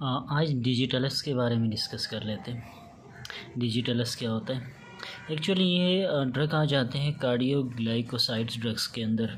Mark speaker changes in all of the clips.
Speaker 1: आज डिजिटल्स के बारे में डिस्कस कर लेते हैं। डिजिटल्स क्या होता है? एक्चुअली ये ड्रग आ जाते हैं कार्डियोग्लाइकोसाइड्स ड्रग्स के अंदर।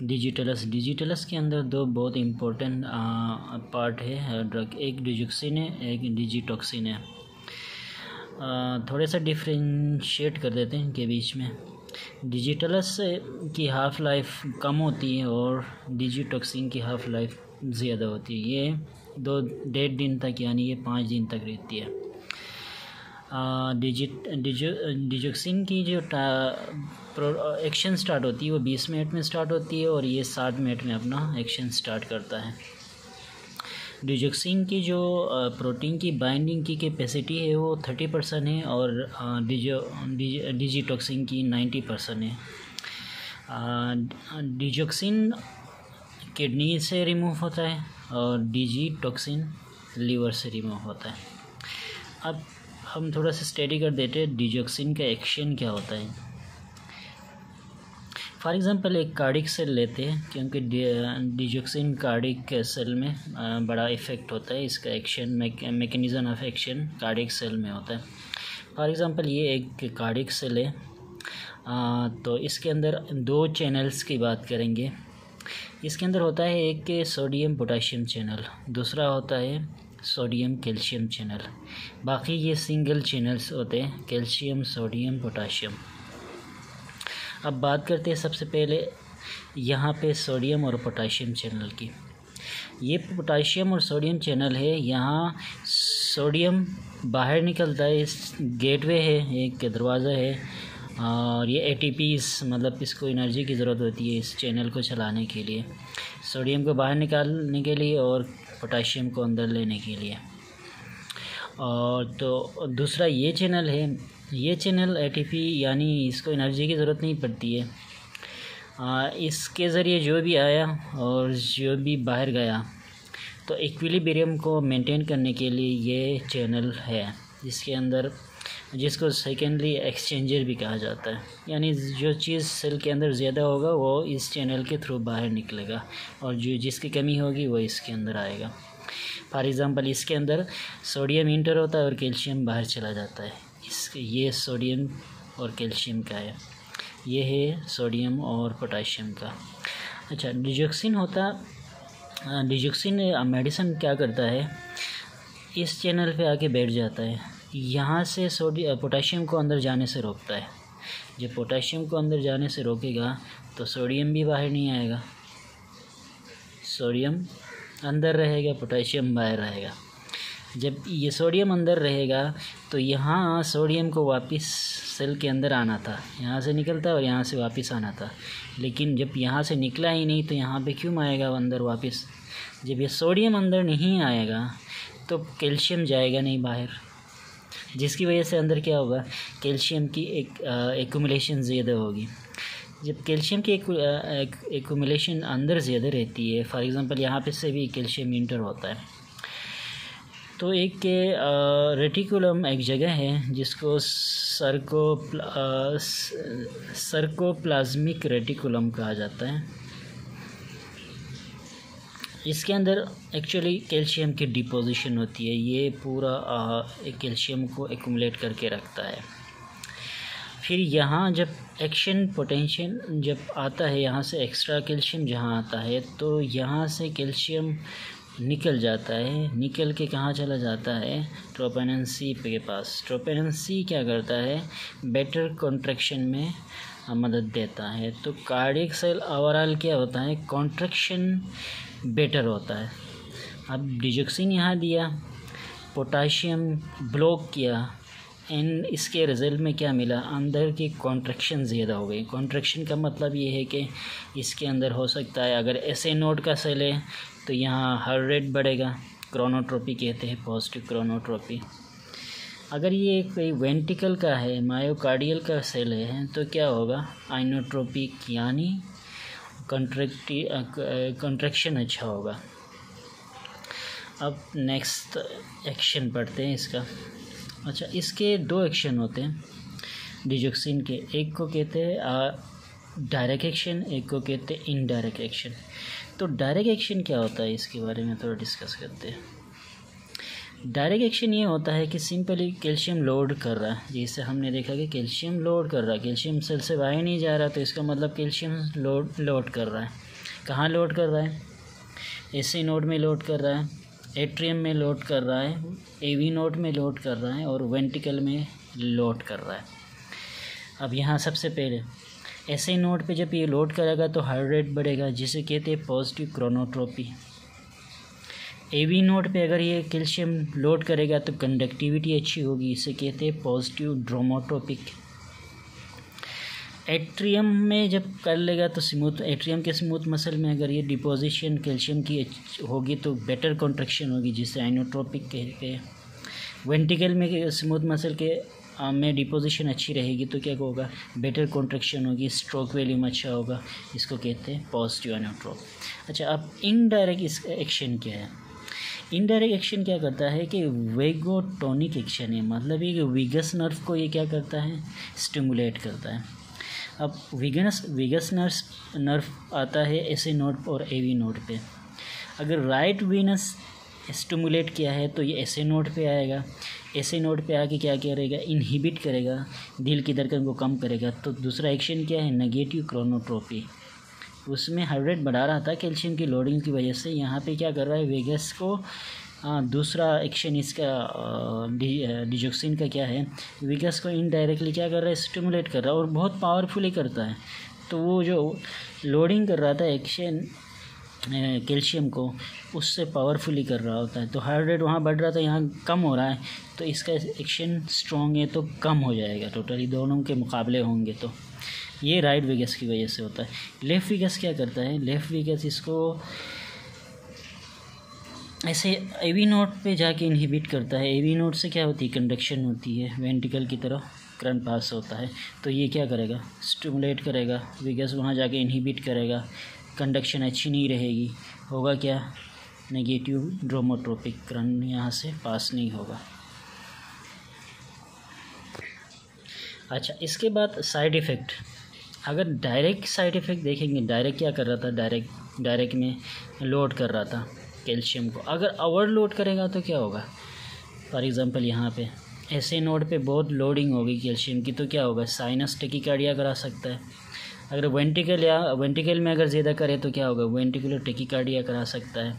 Speaker 1: डिजिटल्स के अंदर दो बहुत इम्पोर्टेंट पार्ट है ड्रग, एक डिजोक्सिन है, एक डिजिटॉक्सिन है। थोड़ा सा डिफ्रेंशिएट कर देते हैं इनके बीच में। डिजिटल्स की हाफ़ लाइफ कम होती है और डिजिटॉक्सिन की हाफ़ लाइफ ज़्यादा होती है। ये 1.5 दिन तक यानी ये 5 दिन तक रहती है। डिजोक्सिन की जो एक्शन स्टार्ट होती है वो 20 मिनट में स्टार्ट होती है और ये 60 मिनट में अपना एक्शन स्टार्ट करता है। डिजोक्सिन की जो प्रोटीन की बाइंडिंग की कैपेसिटी है वो 30% है और डिजिटॉक्सिन की 90% है। डिजोक्सिन किडनी से रिमूव होता है और डिजिटॉक्सिन लीवर से रिमूव होता है। अब हम थोड़ा सा स्टडी कर देते हैं डिजोक्सिन का एक्शन क्या होता है। फॉर एग्ज़ाम्पल एक कार्डिक सेल लेते हैं, क्योंकि डिजोक्सिन कार्डिक सेल में बड़ा इफ़ेक्ट होता है। इसका action mechanism of action cardiac cell में होता है। फॉर एग्ज़ाम्पल ये एक कार्डिक सेल है, तो इसके अंदर 2 चैनल्स की बात करेंगे। इसके अंदर होता है एक सोडियम पोटाशियम चैनल, दूसरा होता है सोडियम कैल्शियम चैनल। बाकी ये सिंगल चैनल्स होते हैं, कैल्शियम सोडियम पोटाशियम। अब बात करते हैं सबसे पहले यहाँ पे सोडियम और पोटाशियम चैनल की। ये पोटाशियम और सोडियम चैनल है, यहाँ सोडियम बाहर निकलता है, इस गेटवे है, एक दरवाज़ा है और ये ATPs मतलब इसको एनर्जी की ज़रूरत होती है इस चैनल को चलाने के लिए, सोडियम को बाहर निकालने के लिए और पोटाशियम को अंदर लेने के लिए। और तो दूसरा ये चैनल है, ये चैनल ATP यानी इसको एनर्जी की ज़रूरत नहीं पड़ती है। इसके ज़रिए जो भी आया और जो भी बाहर गया, तो इक्विलिब्रियम को मेंटेन करने के लिए ये चैनल है जिसके अंदर, जिसको सेकेंडरी एक्सचेंजर भी कहा जाता है। यानी जो चीज़ सेल के अंदर ज़्यादा होगा वो इस चैनल के थ्रू बाहर निकलेगा और जो जिसकी कमी होगी वो इसके अंदर आएगा। फॉर एग्ज़ाम्पल इसके अंदर सोडियम इंटर होता है और कैल्शियम बाहर चला जाता है। ये सोडियम और कैल्शियम का है, ये है सोडियम और पोटाशियम का। अच्छा, डिजोक्सिन मेडिसिन क्या करता है, इस चैनल पे आके बैठ जाता है, यहाँ से पोटाशियम को अंदर जाने से रोकता है। जब पोटाशियम को अंदर जाने से रोकेगा तो सोडियम भी बाहर नहीं आएगा, सोडियम अंदर रहेगा, पोटाशियम बाहर रहेगा। जब ये सोडियम अंदर रहेगा तो यहाँ सोडियम को वापस सेल के अंदर आना था, यहाँ से निकलता और यहाँ से वापस आना था, लेकिन जब यहाँ से निकला ही नहीं तो यहाँ पे क्यों आएगा अंदर वापस? जब ये सोडियम अंदर नहीं आएगा तो कैल्शियम जाएगा नहीं बाहर, जिसकी वजह से अंदर क्या होगा, कैल्शियम की एक एक्यूमुलेशन ज़्यादा होगी। जब कैल्शियम की एक्यूमुलेशन अंदर ज़्यादा रहती है, फॉर एग्ज़ाम्पल यहाँ पे से भी कैल्शियम इंटर होता है, तो एक रेटिकुलम एक जगह है जिसको सर्कोप्लाज्मिक रेटिकुलम कहा जाता है। इसके अंदर एक्चुअली कैल्शियम की डिपोजिशन होती है, ये पूरा कैल्शियम को एक्यूमुलेट करके रखता है। फिर यहाँ जब एक्शन पोटेंशियल जब आता है, यहाँ से एक्स्ट्रा कैल्शियम जहाँ आता है तो यहाँ से कैल्शियम निकल जाता है, निकल के कहाँ चला जाता है, ट्रोपोनिन C के पास। ट्रोपोनिन C क्या करता है, बेटर कॉन्ट्रैक्शन में मदद देता है। तो कार्डियक सेल ओवरऑल क्या होता है, कॉन्ट्रैक्शन बेटर होता है। अब डिजोक्सिन यहाँ दिया, पोटाशियम ब्लॉक किया, एंड इसके रिज़ल्ट में क्या मिला, अंदर की कॉन्ट्रैक्शन ज़्यादा हो गई। कॉन्ट्रैक्शन का मतलब ये है कि इसके अंदर हो सकता है, अगर ऐसे नोड का सेल है तो यहाँ हार्ट रेट बढ़ेगा, क्रोनोट्रोपी कहते हैं, पॉजिटिव क्रोनोट्रोपी। अगर ये कोई वेंट्रिकल का है, मायोकार्डियल का सेल है, तो क्या होगा, आइनोट्रोपिक यानी कॉन्ट्रैक्शन अच्छा होगा। अब नेक्स्ट एक्शन पढ़ते हैं इसका। अच्छा, इसके 2 एक्शन होते हैं डिजोक्सिन के, एक को कहते हैं डायरेक्ट एक्शन, एक को कहते हैं इनडायरेक्ट एक्शन। तो डायरेक्ट एक्शन क्या होता है, इसके बारे में थोड़ा डिस्कस करते हैं। डायरेक्ट एक्शन ये होता है कि सिंपली कैल्शियम लोड कर रहा है, जैसे हमने देखा कि कैल्शियम लोड कर रहा है, कैल्शियम सेल से बाहर नहीं जा रहा, तो इसका मतलब कैल्शियम लोड कर रहा है। कहाँ लोड कर रहा है? एसी नोड में लोड कर रहा है, एट्रियम में लोड कर रहा है, एवी नोड में लोड कर रहा है और वेंट्रिकल में लोड कर रहा है। अब यहाँ सबसे पहले एसी नोड पे जब ये लोड करेगा तो हार्ट रेट बढ़ेगा, जिसे कहते हैं पॉजिटिव क्रोनोट्रोपी। एवी नोड पे अगर ये कैल्शियम लोड करेगा तो कंडक्टिविटी अच्छी होगी, इसे कहते हैं पॉजिटिव ड्रोमोट्रोपिक। एट्रियम में जब कर लेगा तो स्मूथ, एट्रियम के स्मूथ मसल में अगर ये डिपोजिशन कैल्शियम की होगी तो बेटर कॉन्ट्रैक्शन होगी, जिसे आइनोट्रोपिक कहते हैं। वेंट्रिकल में स्मूथ मसल के में डिपोजिशन अच्छी रहेगी तो क्या होगा? बेटर कॉन्ट्रैक्शन होगी, स्ट्रोक वॉल्यूम अच्छा होगा, इसको कहते हैं पॉजिटिव आइनोट्रोप। अच्छा, अब इनडायरेक्ट इस एक्शन क्या है? इनडायरेक्ट एक्शन क्या करता है कि वेगोटोनिक एक्शन है, मतलब ये विगस नर्व को ये क्या करता है? स्टिमुलेट करता है। अब विगस नर्व आता है एसी नोड और एवी नोड पे। अगर राइट वीनस स्टिमुलेट किया है तो ये एसी नोड पे आएगा, एसी नोड पे आके क्या करेगा? इनहिबिट करेगा, दिल की धड़कन को कम करेगा। तो दूसरा एक्शन क्या है? नेगेटिव क्रोनोट्रोपी। उसमें हार्ट रेट बढ़ा रहा था कैल्शियम की लोडिंग की वजह से, यहाँ पे क्या कर रहा है? वेगस को दूसरा एक्शन इसका डिजोक्सिन का क्या है? वेगस को इनडायरेक्टली क्या कर रहा है? स्टिमुलेट कर रहा है और बहुत पावरफुली करता है। तो वो जो लोडिंग कर रहा था एक्शन कैल्शियम को, उससे पावरफुली कर रहा होता है। तो हार्ट रेट वहाँ बढ़ रहा था, यहाँ कम हो रहा है, तो इसका एक्शन स्ट्रॉन्ग है तो कम हो जाएगा, टोटली दोनों के मुकाबले होंगे। तो ये राइट वेगस की वजह से होता है। लेफ़्ट वेगस क्या करता है? लेफ़्ट वेगस इसको ऐसे एवी नोड पे जाके इनहिबिट करता है। एवी नोड से क्या होती है? कंडक्शन होती है, वेंट्रिकल की तरफ करंट पास होता है। तो ये क्या करेगा? स्टिमुलेट करेगा, वेगस वहाँ जाके इनहिबिट करेगा, कंडक्शन अच्छी नहीं रहेगी, होगा क्या? नेगेटिव ड्रोमोट्रोपिक, करंट यहाँ से पास नहीं होगा। अच्छा, इसके बाद साइड इफ़ेक्ट। अगर डायरेक्ट साइड इफ़ेक्ट देखेंगे, डायरेक्ट क्या कर रहा था? डायरेक्ट में लोड कर रहा था कैल्शियम को। अगर ओवरलोड करेगा तो क्या होगा? फॉर एग्जांपल यहाँ पे ऐसे नोड पे बहुत लोडिंग होगी कैल्शियम की, तो क्या होगा? साइनस टेकिकार्डिया करा सकता है। अगर वेंट्रिकल में अगर ज़्यादा करे तो क्या होगा? वेंट्रिकुलर टेकिकार्डिया करा सकता है।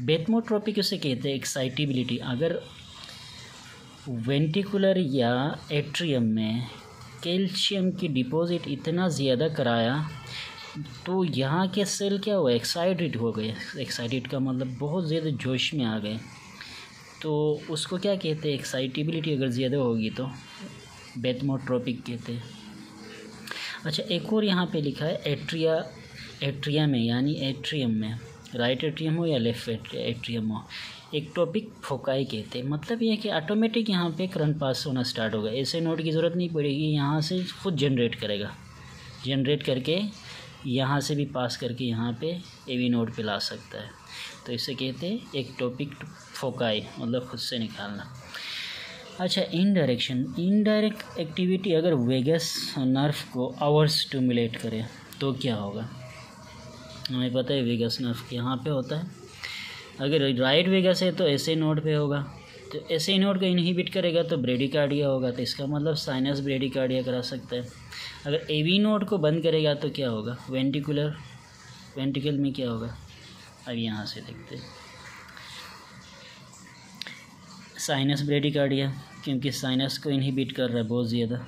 Speaker 1: बेथमोट्रोपिक उसे कहते हैं एक्साइटेबिलिटी। अगर वेंट्रिकुलर या एट्रियम में कैल्शियम की डिपॉजिट इतना ज़्यादा कराया तो यहाँ के सेल क्या हुआ? एक्साइटेड हो गए। एक्साइटेड का मतलब बहुत ज़्यादा जोश में आ गए, तो उसको क्या कहते हैं? एक्साइटेबिलिटी अगर ज़्यादा होगी तो बेथमोट्रोपिक कहते हैं। अच्छा, एक और यहाँ पे लिखा है एट्रिया में, यानी एट्रियम में, राइट एट्रियम हो या लेफ्ट एट्रियम हो, एक्टोपिक फोकाई कहते हैं। मतलब ये है कि ऑटोमेटिक यहाँ पे करंट पास होना स्टार्ट होगा, ऐसे नोड की ज़रूरत नहीं पड़ेगी, यहाँ से खुद जनरेट करेगा, जनरेट करके यहाँ से भी पास करके यहाँ पे एवी नोड पे ला सकता है। तो इसे कहते हैं एक्टोपिक फोकाई, मतलब खुद से निकालना। अच्छा, इनडायरेक्ट एक्टिविटी अगर वेगस नर्व को ओवर स्टिमुलेट करे तो क्या होगा? हमें पता है वेगस नर्व यहाँ पे होता है। अगर राइट वेगस है तो ऐसे नोड पे होगा, तो ऐसे नोड को इनहिबिट करेगा तो ब्रेडिकार्डिया होगा, तो इसका मतलब साइनस ब्रेडिकार्डिया करा सकता है। अगर एवी नोड को बंद करेगा तो क्या होगा? वेंट्रिकल में क्या होगा? अब यहाँ से देखते हैं, साइनस ब्रेडिकार्डिया, क्योंकि साइनस को इनहिबिट कर रहा है बहुत ज़्यादा।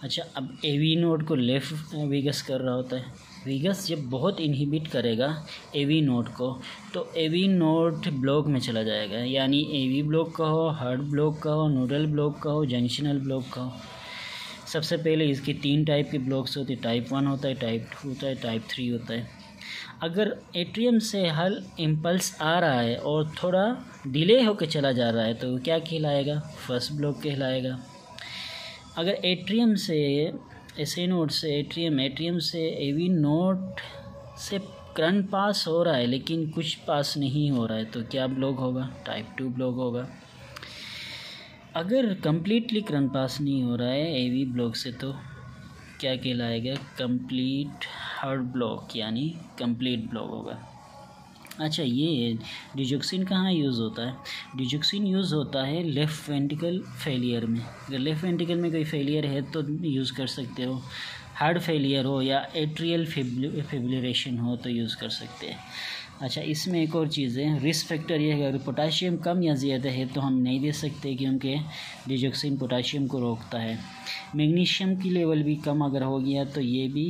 Speaker 1: अच्छा, अब एवी नोड को लेफ्ट वेगस कर रहा होता है। वेगस जब बहुत इनहिबिट करेगा एवी नोड को, तो एवी नोड ब्लॉक में चला जाएगा, यानी एवी ब्लॉक का हो, हार्ट ब्लॉक का हो, नोडल ब्लॉक का हो, जंक्शनल ब्लॉक का हो। सबसे पहले इसके 3 टाइप के ब्लॉक्स होते हैं, टाइप 1 होता है, टाइप 2 होता है, टाइप 3 होता है। अगर एट्रियम से हल इम्पल्स आ रहा है और थोड़ा डिले होकर चला जा रहा है तो क्या कहलाएगा? फर्स्ट ब्लॉक कहलाएगा। अगर एट्रियम से ऐसे नोड से एट्रियम से एवी नोड से करंट पास हो रहा है लेकिन कुछ पास नहीं हो रहा है तो क्या ब्लॉक होगा? टाइप 2 ब्लॉक होगा। अगर कंप्लीटली करंट पास नहीं हो रहा है एवी ब्लॉक से तो क्या कहलाएगा? कंप्लीट हार्ट ब्लॉक, यानी कंप्लीट ब्लॉक होगा। अच्छा, ये डिजोक्सिन कहाँ यूज़ होता है? डिजोक्सिन यूज़ होता है लेफ़्ट वेंट्रिकल फेलियर में। अगर लेफ़्ट वेंट्रिकल में कोई फेलियर है तो यूज़ कर सकते हो, हार्ट फेलियर हो या एट्रियल फिब्रिलेशन हो तो यूज़ कर सकते हैं। अच्छा, इसमें एक और चीज़ है, रिस्क फैक्टर ये है, अगर पोटाशियम कम या ज़्यादा है तो हम नहीं दे सकते क्योंकि डिजोक्सिन पोटाशियम को रोकता है। मैग्नीशियम की लेवल भी कम अगर हो गया तो ये भी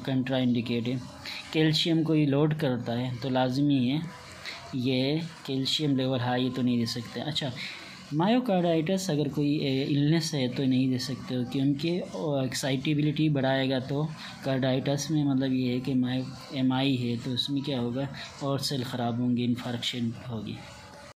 Speaker 1: कंट्रा इंडिकेट है। कैल्शियम को ये लोड करता है तो लाजमी है ये कैल्शियम लेवल हाई तो नहीं दे सकते। अच्छा, मायोकार्डाइटिस अगर कोई इलनेस है तो नहीं दे सकते हो क्योंकि एक्साइटेबिलिटी बढ़ाएगा तो कार्डाइटिस में मतलब ये है कि MI है तो उसमें क्या होगा और सेल ख़राब होंगे, इन्फार्क्शन होगी।